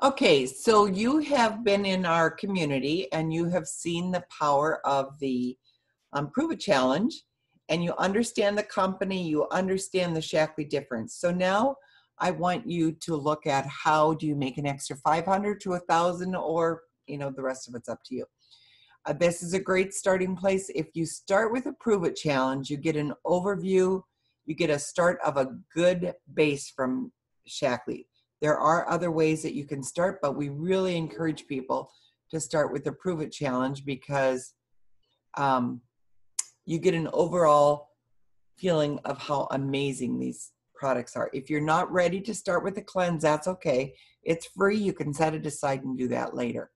Okay, so you have been in our community and you have seen the power of the Prove It Challenge, and you understand the company, you understand the Shackley difference. So now I want you to look at how do you make an extra 500 to 1,000, or the rest of it's up to you. This is a great starting place. If you start with a Prove It Challenge, you get an overview, you get a start of a good base from Shackley. There are other ways that you can start, but we really encourage people to start with the Prove It Challenge because you get an overall feeling of how amazing these products are. If you're not ready to start with the cleanse, that's okay. It's free. You can set it aside and do that later.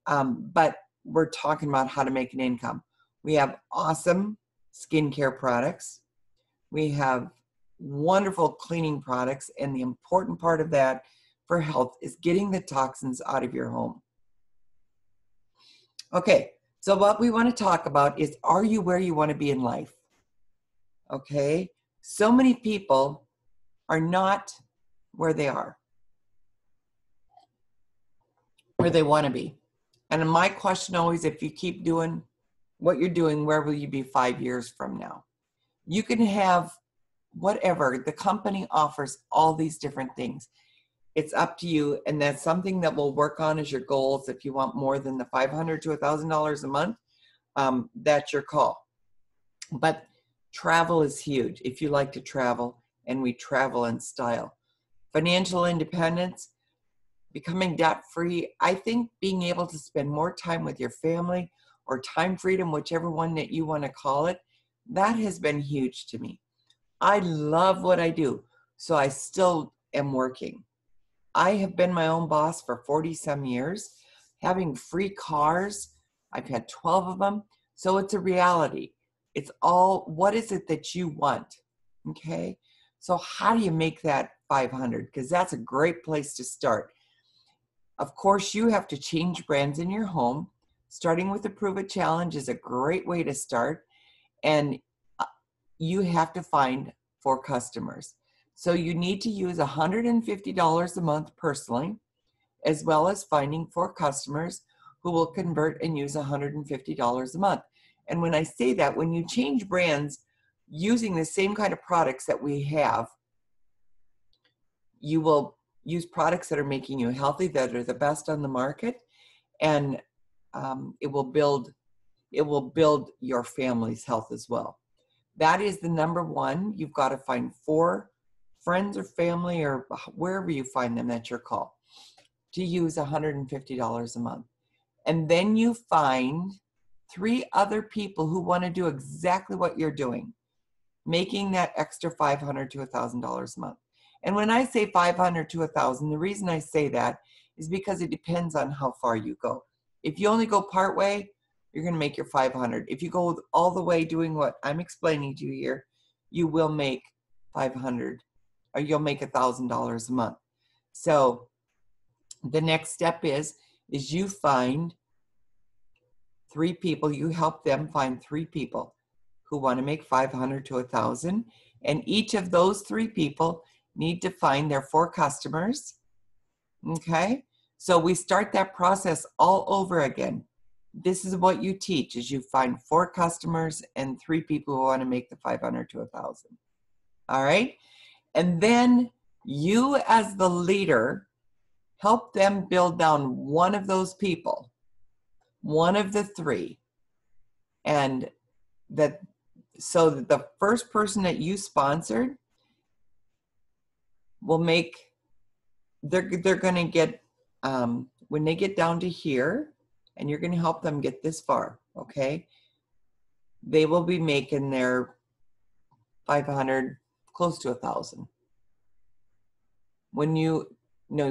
But we're talking about how to make an income. We have awesome skincare products. We have wonderful cleaning products, and the important part of that for health is getting the toxins out of your home. Okay, so what we want to talk about is, are you where you want to be in life? Okay, so many people are not where they are, where they want to be. And my question always, if you keep doing what you're doing, where will you be 5 years from now? You can have whatever. The company offers all these different things. It's up to you, and that's something that we'll work on as your goals. If you want more than the $500 to $1,000 a month, that's your call. But travel is huge if you like to travel, and we travel in style. Financial independence, becoming debt-free. I think being able to spend more time with your family, or time freedom, whichever one that you want to call it, that has been huge to me. I love what I do, so I still am working. I have been my own boss for 40-some years, having free cars. I've had 12 of them, so it's a reality. It's all, what is it that you want, okay? So how do you make that 500? Because that's a great place to start. Of course, you have to change brands in your home. Starting with the Prove It Challenge is a great way to start, and you have to find 4 customers. So you need to use $150 a month personally, as well as finding 4 customers who will convert and use $150 a month. And when I say that, when you change brands using the same kind of products that we have, you will use products that are making you healthy, that are the best on the market, and it will build your family's health as well. That is the number one. You've got to find 4 friends or family, or wherever you find them, that's your call, to use $150 a month. And then you find 3 other people who want to do exactly what you're doing, making that extra $500 to $1,000 a month. And when I say 500 to 1,000, the reason I say that is because it depends on how far you go. If you only go part way, you're going to make your 500. If you go all the way doing what I'm explaining to you here, you will make 500, or you'll make $1,000 a month. So the next step is you find 3 people, you help them find 3 people who want to make 500 to 1,000, and each of those 3 people need to find their 4 customers. Okay, so we start that process all over again. This is what you teach: is you find 4 customers and 3 people who want to make the 500 to 1,000. All right, and then you, as the leader, help them build down one of those people, one of the 3, and so that the first person that you sponsored will make, they're going to get, when they get down to here, and you're going to help them get this far, okay, they will be making their 500, close to 1,000. When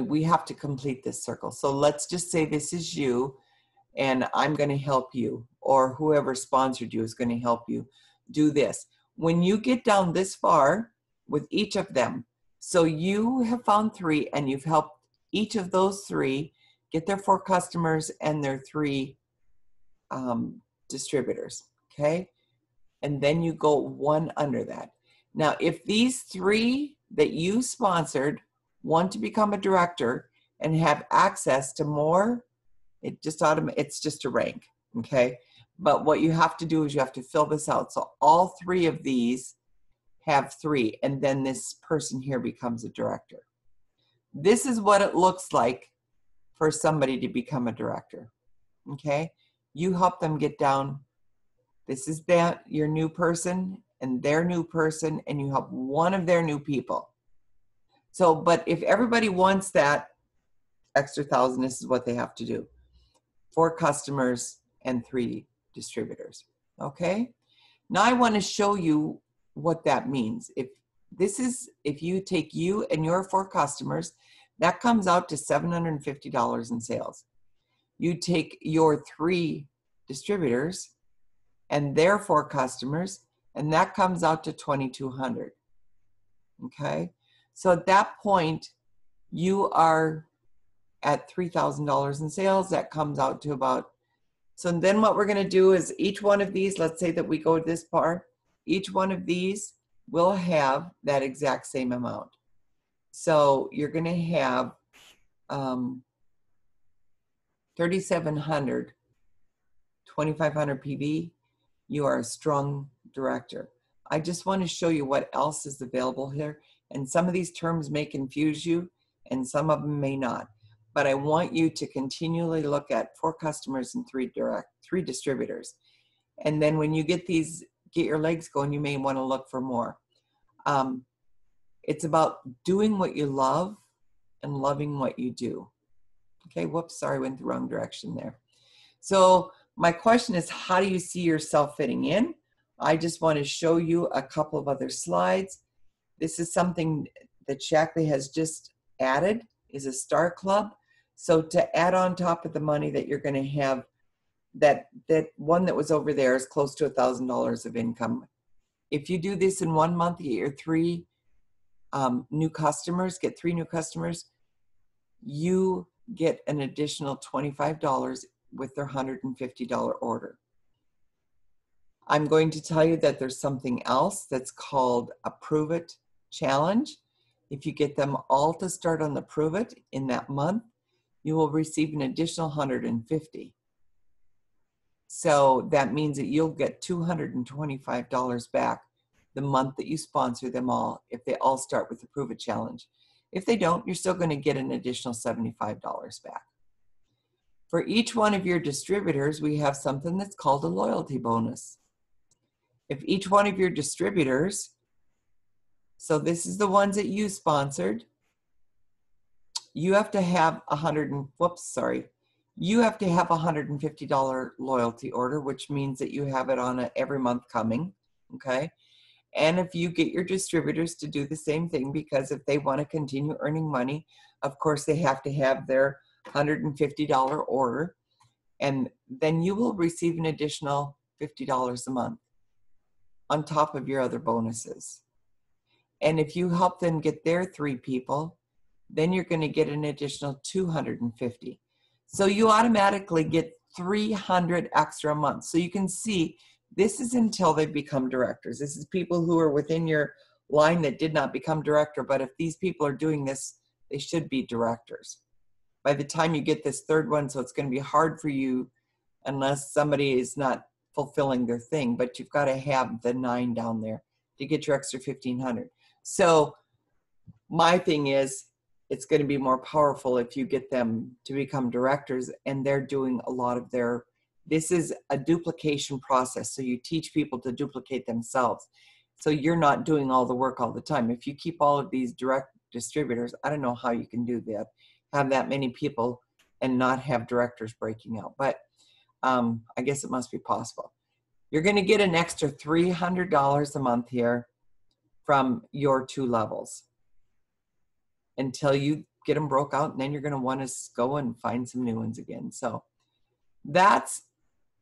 we have to complete this circle. So let's just say this is you, and I'm going to help you, or whoever sponsored you is going to help you do this. When you get down this far with each of them, so you have found 3, and you've helped each of those 3 get their 4 customers and their 3 distributors, okay? And then you go one under that. Now, if these 3 that you sponsored want to become a director, and have access to more, it's just a rank, okay? But what you have to do is you have to fill this out. So all 3 of these have 3, and then this person here becomes a director. This is what it looks like for somebody to become a director, okay? You help them get down. This is your new person and their new person, and you help one of their new people. So, but if everybody wants that extra 1,000, this is what they have to do. 4 customers and 3 distributors, okay? Now I want to show you what that means. If you take you and your 4 customers, that comes out to $750 in sales. You take your 3 distributors and their 4 customers, and that comes out to $2,200. Okay? So at that point, you are at $3,000 in sales. That comes out to about, so then what we're going to do is each one of these, let's say that we go this far, each one of these will have that exact same amount. So you're going to have 3,700, 2,500 PV. You are a strong director. I just want to show you what else is available here. And some of these terms may confuse you and some of them may not. But I want you to continually look at 4 customers and 3 distributors. And then when you get your legs going, you may want to look for more. It's about doing what you love and loving what you do. Okay, whoops, sorry, went the wrong direction there. So my question is, how do you see yourself fitting in? I just want to show you a couple of other slides. This is something that Shackley has just added, is a Star Club. So to add on top of the money that you're going to have, that one that was over there is close to $1,000 of income. If you do this in 1 month, you get your 3 new customers, get 3 new customers, you get an additional $25 with their $150 order. I'm going to tell you that there's something else that's called a Prove It Challenge. If you get them all to start on the Prove It in that month, you will receive an additional $150. So that means that you'll get $225 back the month that you sponsor them all if they all start with the Prove It Challenge. If they don't, you're still going to get an additional $75 back. For each one of your distributors, we have something that's called a loyalty bonus. If each one of your distributors, so this is the ones that you sponsored, you have to have you have to have a $150 loyalty order, which means that you have it on every month coming, okay? And if you get your distributors to do the same thing, because if they want to continue earning money, of course they have to have their $150 order, and then you will receive an additional $50 a month on top of your other bonuses. And if you help them get their 3 people, then you're going to get an additional $250. So you automatically get $300 extra a month. So you can see this is until they become directors. This is people who are within your line that did not become director, but if these people are doing this, they should be directors. By the time you get this 3rd one, so it's going to be hard for you unless somebody is not fulfilling their thing, but you've got to have the 9 down there to get your extra $1,500. So my thing is, it's going to be more powerful if you get them to become directors and they're doing a lot of this is a duplication process. So you teach people to duplicate themselves. So you're not doing all the work all the time. If you keep all of these direct distributors, I don't know how you can do that, have that many people and not have directors breaking out. But I guess it must be possible. You're going to get an extra $300 a month here from your 2 levels until you get them broke out, and then you're going to want to go and find some new ones again. So that's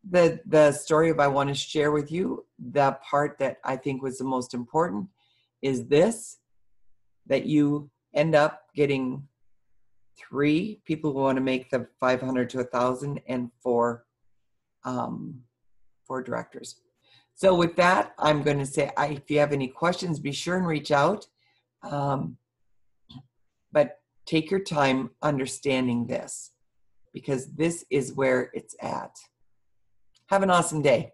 the story I want to share with you. The part that I think was the most important is this, that you end up getting 3 people who want to make the 500 to 1,000 and 4 directors. So with that, I'm going to say, if you have any questions, be sure and reach out. But Take your time understanding this, because this is where it's at. Have an awesome day.